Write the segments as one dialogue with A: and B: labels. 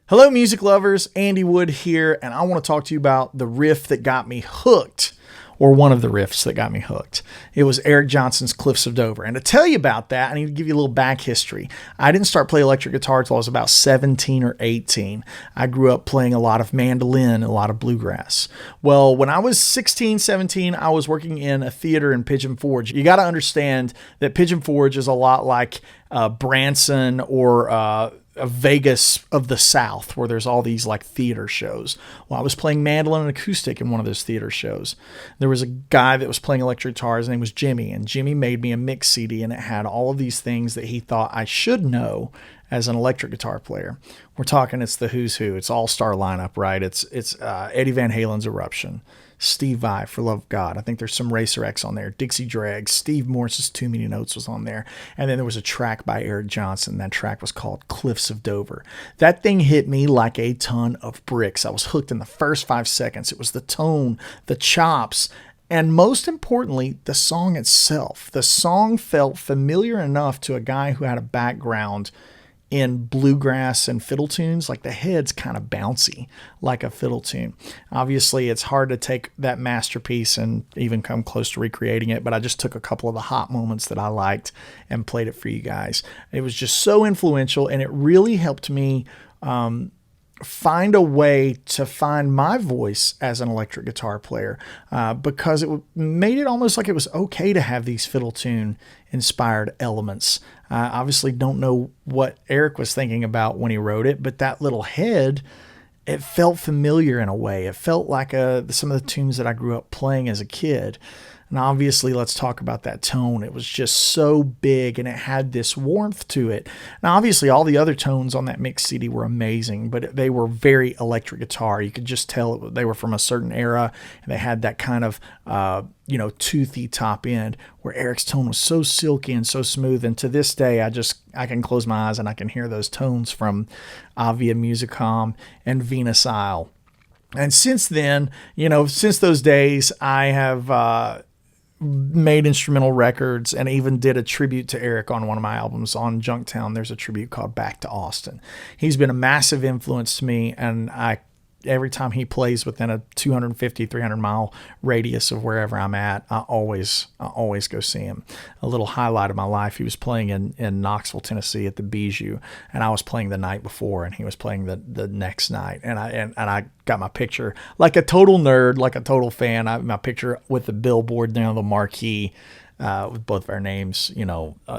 A: Hello, music lovers. Andy Wood here, and I want to talk to you about the riff that got me hooked, or one of the riffs that got me hooked. It was Eric Johnson's Cliffs of Dover. And to tell you about that, I need to give you a little back history. I didn't start playing electric guitar until I was about 17 or 18. I grew up playing a lot of mandolin and a lot of bluegrass. Well, when I was 16, 17, I was working in a theater in Pigeon Forge. You got to understand that Pigeon Forge is a lot like Branson or Vegas of the South, where there's all these like theater shows. Well, I was playing mandolin and acoustic in one of those theater shows. There was a guy that was playing electric guitar. His name was Jimmy, and Jimmy made me a mix CD, and it had all of these things that he thought I should know as an electric guitar player. We're talking, it's the who's who. It's all-star lineup, right? It's Eddie Van Halen's Eruption, Steve Vai, For Love of God. I think there's some Racer X on there. Dixie Dregs, Steve Morse's Too Many Notes was on there. And then there was a track by Eric Johnson. That track was called Cliffs of Dover. That thing hit me like a ton of bricks. I was hooked in the first 5 seconds. It was the tone, the chops, and most importantly, the song itself. The song felt familiar enough to a guy who had a background in bluegrass and fiddle tunes. Like the head's kind of bouncy like a fiddle tune. Obviously, it's hard to take that masterpiece and even come close to recreating it, but I just took a couple of the hot moments that I liked and played it for you guys. It was just so influential, and it really helped me find a way to find my voice as an electric guitar player, because it made it almost like it was okay to have these fiddle tune inspired elements. Obviously don't know what Eric was thinking about when he wrote it, but that little head, it felt familiar in a way. It felt like some of the tunes that I grew up playing as a kid. And obviously, let's talk about that tone. It was just so big, and it had this warmth to it. Now, obviously, all the other tones on that mix CD were amazing, but they were very electric guitar. You could just tell they were from a certain era, and they had that kind of, toothy top end, where Eric's tone was so silky and so smooth. And to this day, I can close my eyes and I can hear those tones from Avia Musicom and Venus Isle. And since then, since those days, I have made instrumental records and even did a tribute to Eric on one of my albums. On Junktown, there's a tribute called Back to Austin. He's been a massive influence to me, and every time he plays within a 250, 300 mile radius of wherever I'm at, I always go see him. A little highlight of my life, he was playing in Knoxville, Tennessee at the Bijou, and I was playing the night before, and he was playing the next night. And I got my picture, like a total nerd, like a total fan. My picture with the billboard down the marquee, with both of our names,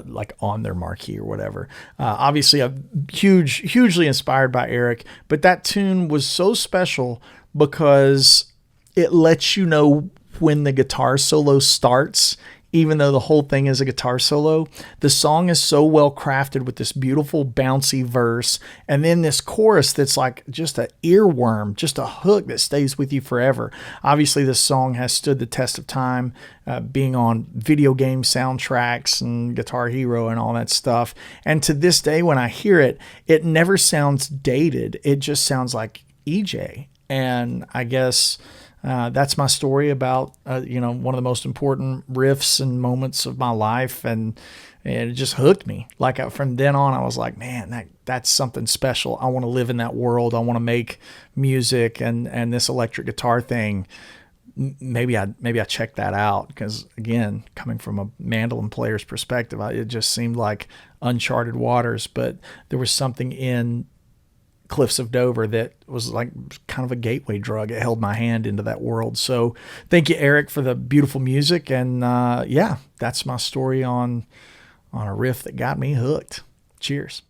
A: like on their marquee or whatever. Obviously, I'm hugely inspired by Eric, but that tune was so special because it lets you know when the guitar solo starts. Even though the whole thing is a guitar solo, the song is so well crafted with this beautiful bouncy verse, and then this chorus that's like just an earworm, just a hook that stays with you forever. Obviously, this song has stood the test of time, being on video game soundtracks and Guitar Hero and all that stuff. And to this day, when I hear it, it never sounds dated. It just sounds like EJ. And I guess that's my story about, one of the most important riffs and moments of my life. And it just hooked me. Like from then on, I was like, man, that's something special. I want to live in that world. I want to make music, and this electric guitar thing. Maybe I check that out, because again, coming from a mandolin player's perspective, it just seemed like uncharted waters, but there was something in Cliffs of Dover that was like kind of a gateway drug. It held my hand into that world. So thank you, Eric, for the beautiful music. And that's my story on a riff that got me hooked. Cheers.